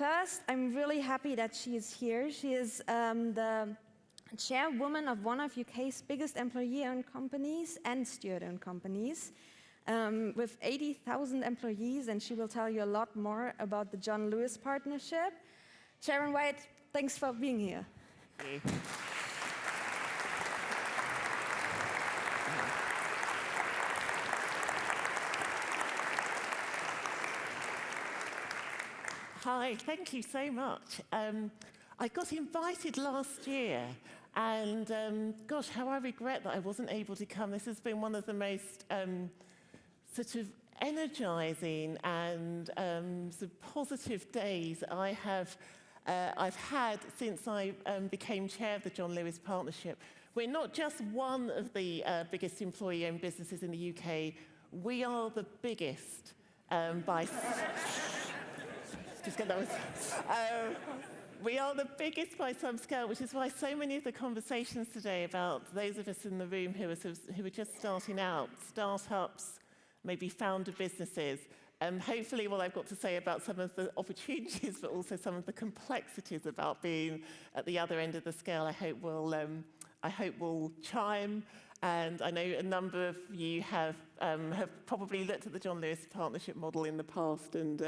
First, I'm really happy that she is here. She is the chairwoman of one of UK's biggest employee-owned companies and steward-owned companies, with 80,000 employees, and she will tell you a lot more about the John Lewis partnership. Sharon White, thanks for being here. Thank you. Hi, thank you so much. I got invited last year, and gosh, how I regret that I wasn't able to come. This has been one of the most sort of energizing and sort of positive days I've had since I became chair of the John Lewis Partnership. We're not just one of the biggest employee-owned businesses in the UK, we are the biggest by... Just get that one. We are the biggest by some scale, which is why so many of the conversations today about those of us in the room who are just starting out, startups, maybe founder businesses, hopefully what I've got to say about some of the opportunities, but also some of the complexities about being at the other end of the scale, I hope will chime. And I know a number of you have probably looked at the John Lewis Partnership model in the past and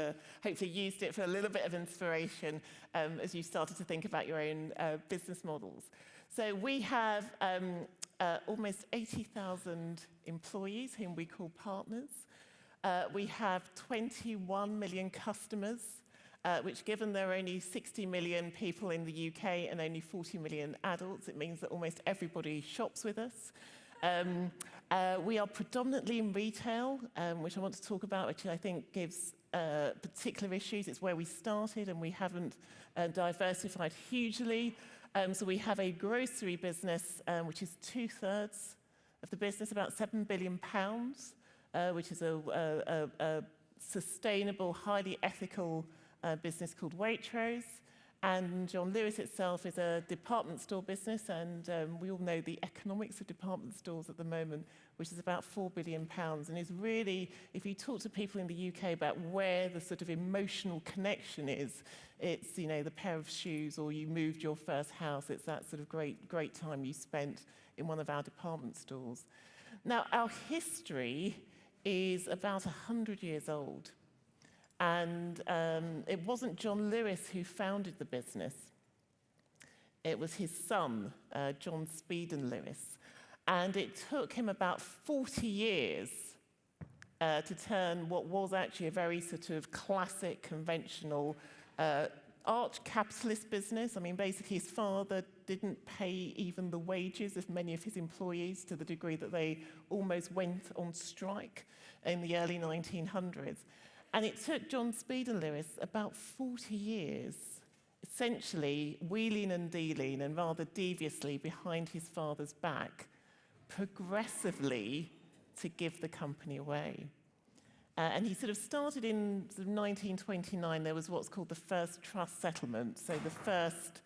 hopefully used it for a little bit of inspiration as you started to think about your own business models. So we have almost 80,000 employees whom we call partners. We have 21 million customers, which, given there are only 60 million people in the UK and only 40 million adults, it means that almost everybody shops with us. We are predominantly in retail, which I want to talk about, which I think gives particular issues. It's where we started, and we haven't diversified hugely. So we have a grocery business, which is 2/3 of the business, about £7 billion, which is a sustainable, highly ethical business called Waitrose. And John Lewis itself is a department store business, and we all know the economics of department stores at the moment, which is about £4 billion, and is really, if you talk to people in the UK about where the sort of emotional connection is, it's, you know, the pair of shoes, or you moved your first house, it's that sort of great time you spent in one of our department stores. Now, our history is about 100 years old. And it wasn't John Lewis who founded the business. It was his son, John Lewis. And it took him about 40 years to turn what was actually a very sort of classic, conventional, arch-capitalist business. I mean, basically his father didn't pay even the wages of many of his employees, to the degree that they almost went on strike in the early 1900s. And it took John Lewis about 40 years, essentially wheeling and dealing, and rather deviously behind his father's back, progressively to give the company away. And he sort of started in sort of 1929. There was what's called the first trust settlement, so the first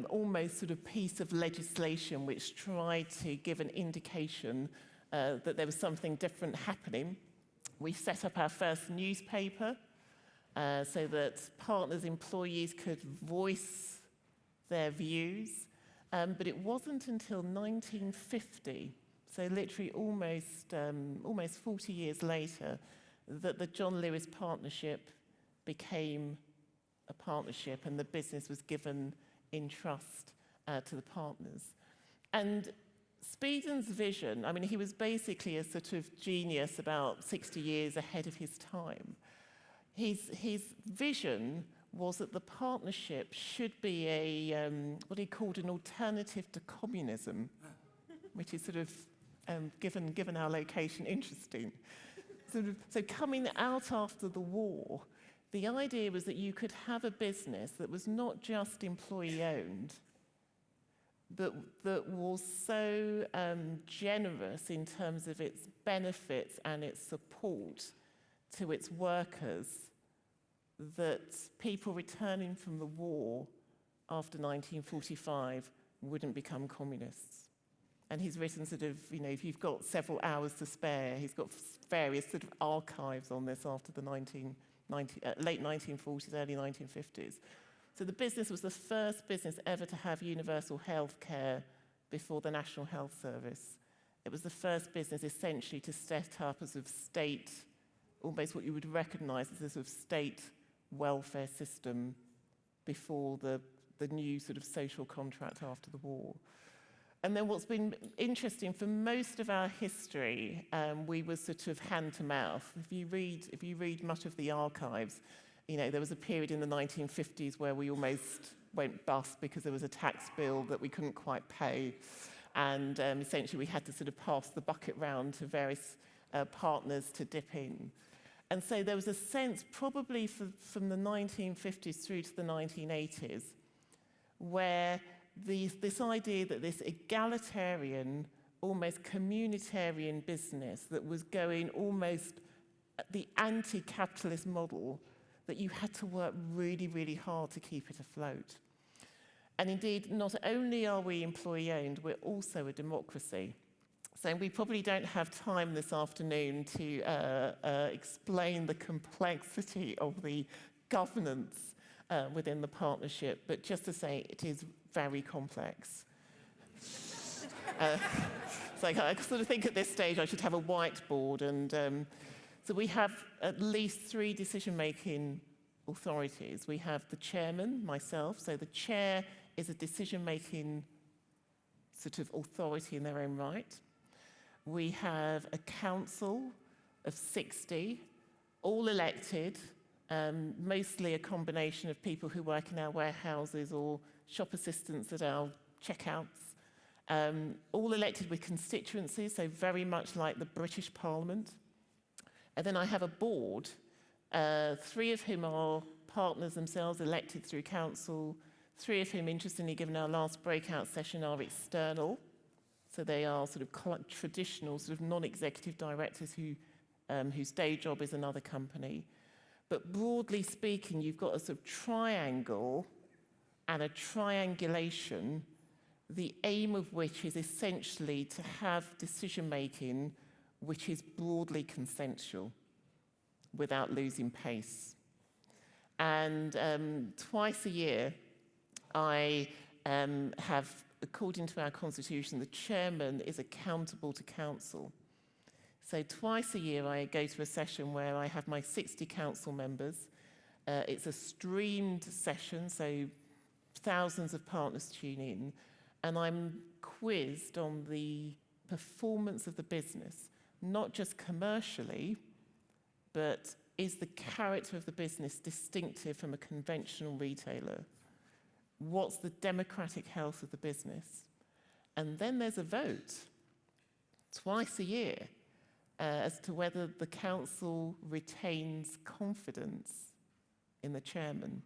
almost sort of piece of legislation which tried to give an indication that there was something different happening. We set up our first newspaper so that partners' employees could voice their views. But it wasn't until 1950, so literally almost 40 years later, that the John Lewis Partnership became a partnership, and the business was given in trust to the partners. And Speedon's vision, I mean, he was basically a sort of genius about 60 years ahead of his time. His vision was that the partnership should be a what he called an alternative to communism, which is sort of, given our location, interesting. So coming out after the war, the idea was that you could have a business that was not just employee-owned, but that was so generous in terms of its benefits and its support to its workers, that people returning from the war after 1945 wouldn't become communists. And he's written sort of, you know, if you've got several hours to spare, he's got various sort of archives on this after the late 1940s, early 1950s. So the business was the first business ever to have universal health care before the National Health Service. It was the first business essentially to set up a sort of state, almost what you would recognize as a sort of state welfare system before the new sort of social contract after the war. And then what's been interesting, for most of our history, we were sort of hand to mouth. If you read much of the archives, you know, there was a period in the 1950s where we almost went bust because there was a tax bill that we couldn't quite pay. And essentially we had to sort of pass the bucket round to various partners to dip in. And so there was a sense, probably from the 1950s through to the 1980s, where this idea that this egalitarian, almost communitarian business that was going almost the anti-capitalist model, that you had to work really, really hard to keep it afloat. And indeed, not only are we employee-owned, we're also a democracy. So we probably don't have time this afternoon to explain the complexity of the governance within the partnership, but just to say it is very complex. So I sort of think at this stage I should have a whiteboard, and so we have at least 3 decision-making authorities. We have the chairman, myself, so the chair is a decision-making sort of authority in their own right. We have a council of 60, all elected, mostly a combination of people who work in our warehouses or shop assistants at our checkouts, all elected with constituencies, so very much like the British Parliament. And then I have a board, 3 of whom are partners themselves, elected through council, 3 of whom, interestingly, given our last breakout session, are external. So they are sort of traditional, sort of non-executive directors whose day job is another company. But broadly speaking, you've got a sort of triangle and a triangulation, the aim of which is essentially to have decision-making which is broadly consensual without losing pace. And twice a year, I have, according to our constitution, the chairman is accountable to council. So twice a year, I go to a session where I have my 60 council members. It's a streamed session, so thousands of partners tune in, and I'm quizzed on the performance of the business, not just commercially, but is the character of the business distinctive from a conventional retailer? What's the democratic health of the business? And then there's a vote twice a year as to whether the council retains confidence in the chairman.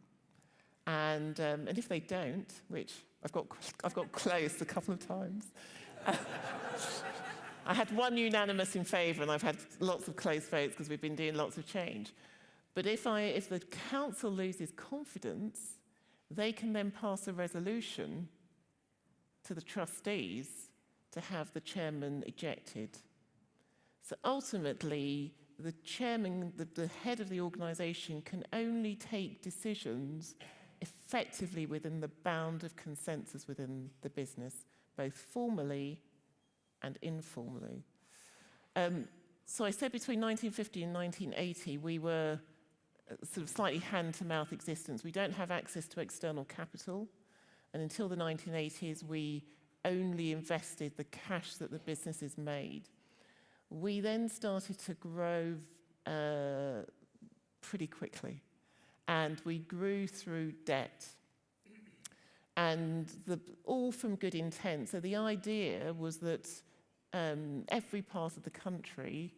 And if they don't, which I've got close a couple of times, I had 1 unanimous in favour, and I've had lots of close votes because we've been doing lots of change. But if the council loses confidence, they can then pass a resolution to the trustees to have the chairman ejected. So ultimately, the chairman, the head of the organisation, can only take decisions effectively within the bound of consensus within the business, both formally and informally. So I said between 1950 and 1980, we were sort of slightly hand-to-mouth existence. We don't have access to external capital, and until the 1980s, we only invested the cash that the businesses made. We then started to grow pretty quickly, and we grew through debt. And all from good intent. So the idea was that every part of the country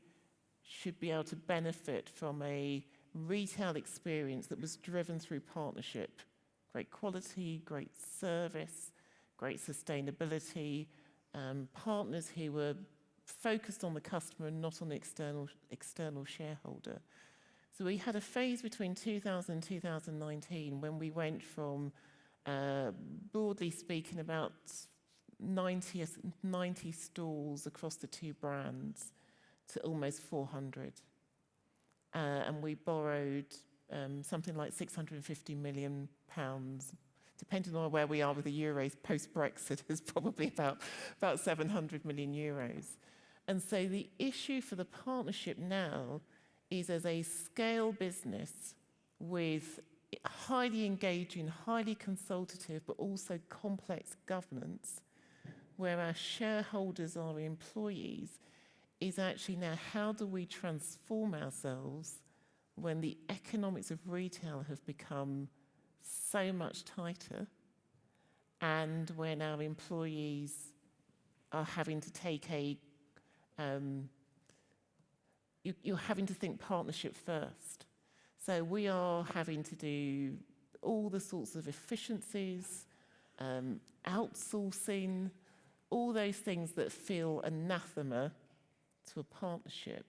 should be able to benefit from a retail experience that was driven through partnership. Great quality, great service, great sustainability, partners who were focused on the customer and not on the external shareholder. So we had a phase between 2000 and 2019 when we went from, broadly speaking, about 90 stalls across the 2 brands to almost 400. And we borrowed something like £650 million. Depending on where we are with the euros post-Brexit, is probably about 700 million euros. And so the issue for the partnership now is, as a scale business with highly engaging, highly consultative, but also complex governance, where our shareholders are employees, is actually now how do we transform ourselves when the economics of retail have become so much tighter, and when our employees are having to take you're having to think partnership first. So we are having to do all the sorts of efficiencies, outsourcing, all those things that feel anathema to a partnership.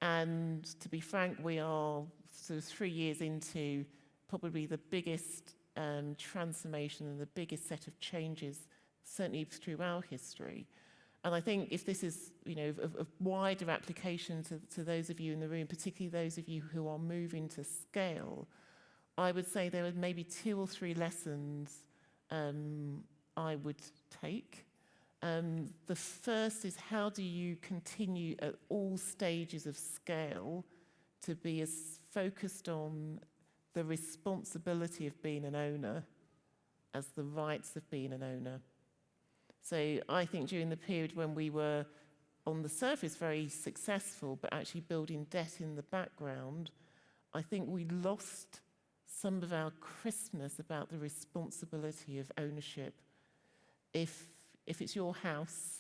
And to be frank, we are sort of 3 years into probably the biggest transformation and the biggest set of changes, certainly through our history. And I think if this is, of wider application to those of you in the room, particularly those of you who are moving to scale, I would say there are maybe 2 or 3 lessons I would take. The first is, how do you continue at all stages of scale to be as focused on the responsibility of being an owner as the rights of being an owner? So I think during the period when we were, on the surface, very successful, but actually building debt in the background, I think we lost some of our crispness about the responsibility of ownership. If it's your house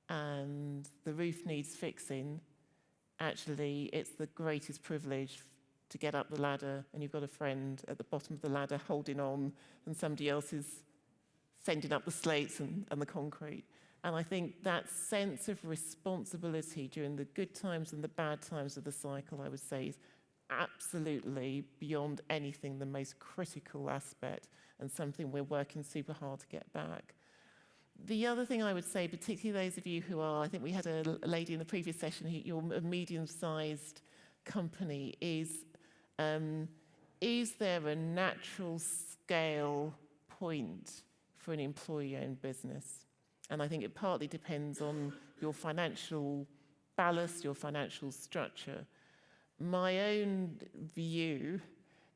and the roof needs fixing, actually it's the greatest privilege to get up the ladder and you've got a friend at the bottom of the ladder holding on, and somebody else is sending up the slates and the concrete. And I think that sense of responsibility during the good times and the bad times of the cycle, I would say, is absolutely beyond anything the most critical aspect, and something we're working super hard to get back. The other thing I would say, particularly those of you who are, I think we had a lady in the previous session, you're a medium-sized company, is there a natural scale point for an employee-owned business? And I think it partly depends on your financial ballast, your financial structure. My own view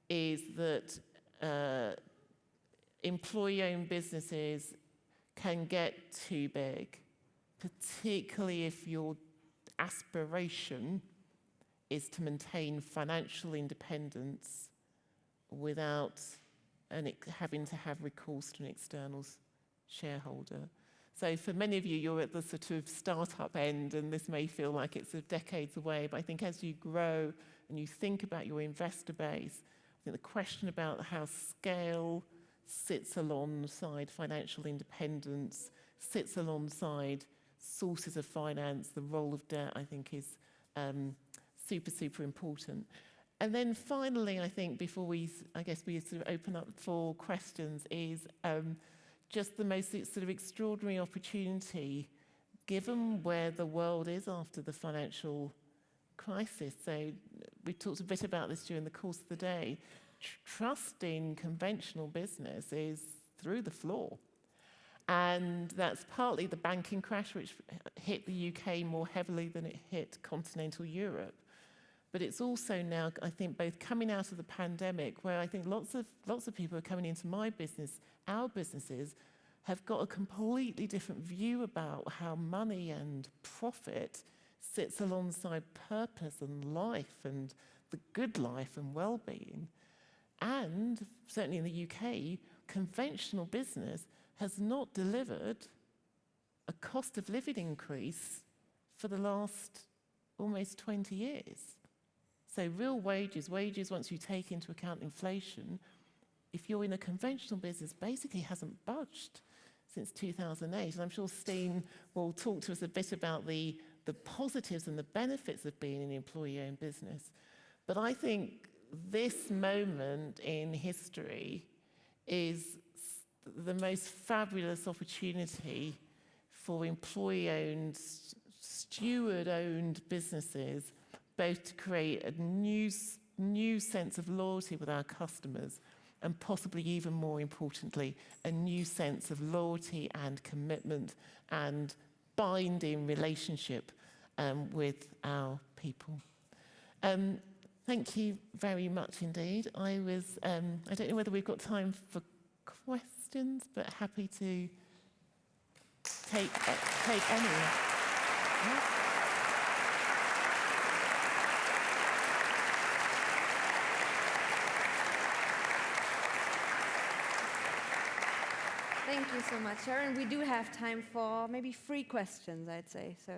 is that employee-owned businesses can get too big, particularly if your aspiration is to maintain financial independence without having to have recourse to an external shareholder. So for many of you, you're at the sort of startup end, and this may feel like it's decades away, but I think as you grow and you think about your investor base, I think the question about how scale sits alongside financial independence, sits alongside sources of finance, the role of debt, I think is super, super important. And then finally, I think before we sort of open up for questions, is just the most sort of extraordinary opportunity, given where the world is after the financial crisis. So we talked a bit about this during the course of the day. Trust in conventional business is through the floor. And that's partly the banking crash, which hit the UK more heavily than it hit continental Europe. But it's also now, I think, both coming out of the pandemic, where I think lots of people are coming into my business, our businesses, have got a completely different view about how money and profit sits alongside purpose and life and the good life and well-being. And certainly in the UK, conventional business has not delivered a cost of living increase for the last almost 20 years. So real wages, once you take into account inflation, if you're in a conventional business, basically hasn't budged since 2008. And I'm sure Steen will talk to us a bit about the positives and the benefits of being an employee-owned business. But I think this moment in history is the most fabulous opportunity for employee-owned, steward-owned businesses, both to create a new new sense of loyalty with our customers, and possibly even more importantly, a new sense of loyalty and commitment and binding relationship with our people. Thank you very much indeed. I don't know whether we've got time for questions, but happy to take any. Yeah. Thank you so much, Sharon. We do have time for maybe 3 questions, I'd say, so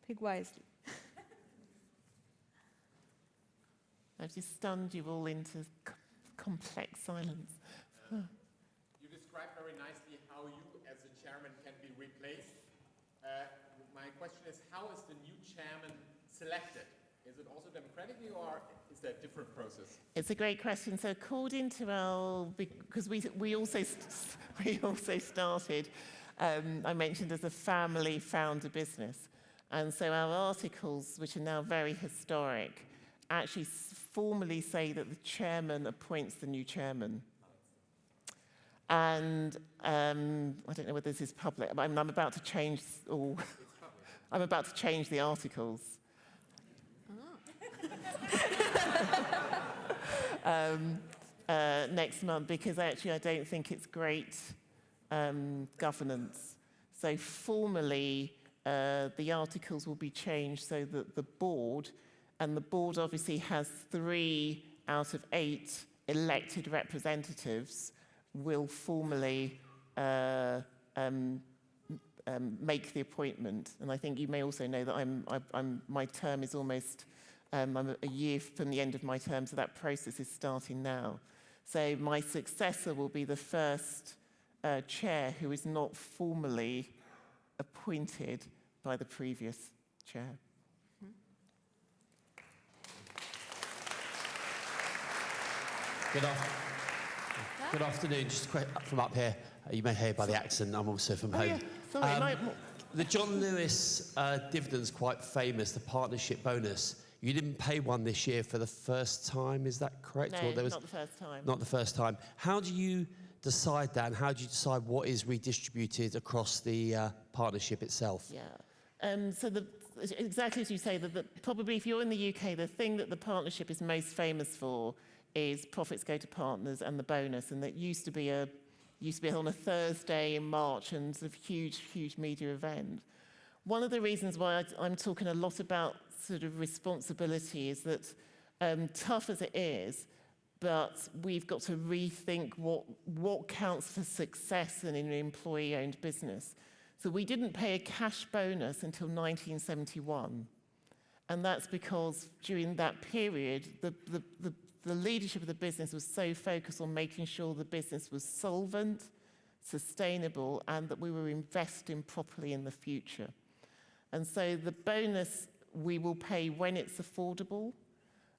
pick wisely. I've just stunned you all into complex silence. You described very nicely how you, as the chairman, can be replaced. My question is, how is the new chairman selected? Is it also democratically, or is there a different process? It's a great question. So according to our, because we also started, I mentioned, as a family founder business. And so our articles, which are now very historic, actually formally say that the chairman appoints the new chairman. And I don't know whether this is public, but I'm about to change, I'm about to change the articles. Next month, because actually I don't think it's great governance. So formally, the articles will be changed so that the board, and the board obviously has 3 out of 8 elected representatives, will formally make the appointment. And I think you may also know that my term is almost, I'm a year from the end of my term, so that process is starting now. So my successor will be the first chair who is not formally appointed by the previous chair. Good afternoon. Just from up here, you may hear by the accent, I'm also from home. Yeah. Sorry, the John Lewis dividend's quite famous, the partnership bonus. You didn't pay one this year for the first time, is that correct? No, or not the first time. Not the first time. How do you decide that, and how do you decide what is redistributed across the partnership itself? Yeah. So exactly as you say, probably if you're in the UK, the thing that the partnership is most famous for is profits go to partners and the bonus, and that used to be on a Thursday in March, and sort of huge media event. One of the reasons why I'm talking a lot about sort of responsibility is that, tough as it is, but we've got to rethink what counts for success in an employee-owned business. So we didn't pay a cash bonus until 1971, and that's because during that period, the leadership of the business was so focused on making sure the business was solvent, sustainable, and that we were investing properly in the future. And so the bonus we will pay when it's affordable,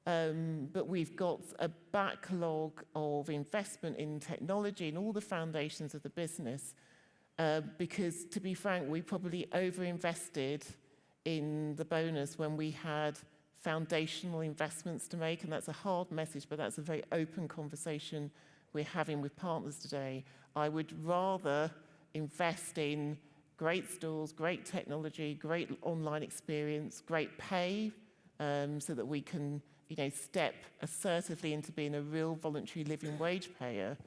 but we've got a backlog of investment in technology and all the foundations of the business, because, to be frank, we probably overinvested in the bonus when we had foundational investments to make, and that's a hard message, but that's a very open conversation we're having with partners today. I would rather invest in great stores, great technology, great online experience, great pay, so that we can, step assertively into being a real voluntary living wage payer,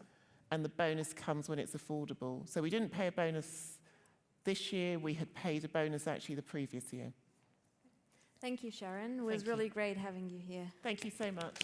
and the bonus comes when it's affordable. So we didn't pay a bonus this year. We had paid a bonus actually the previous year. Thank you, Sharon. It was really great having you here. Thank you so much.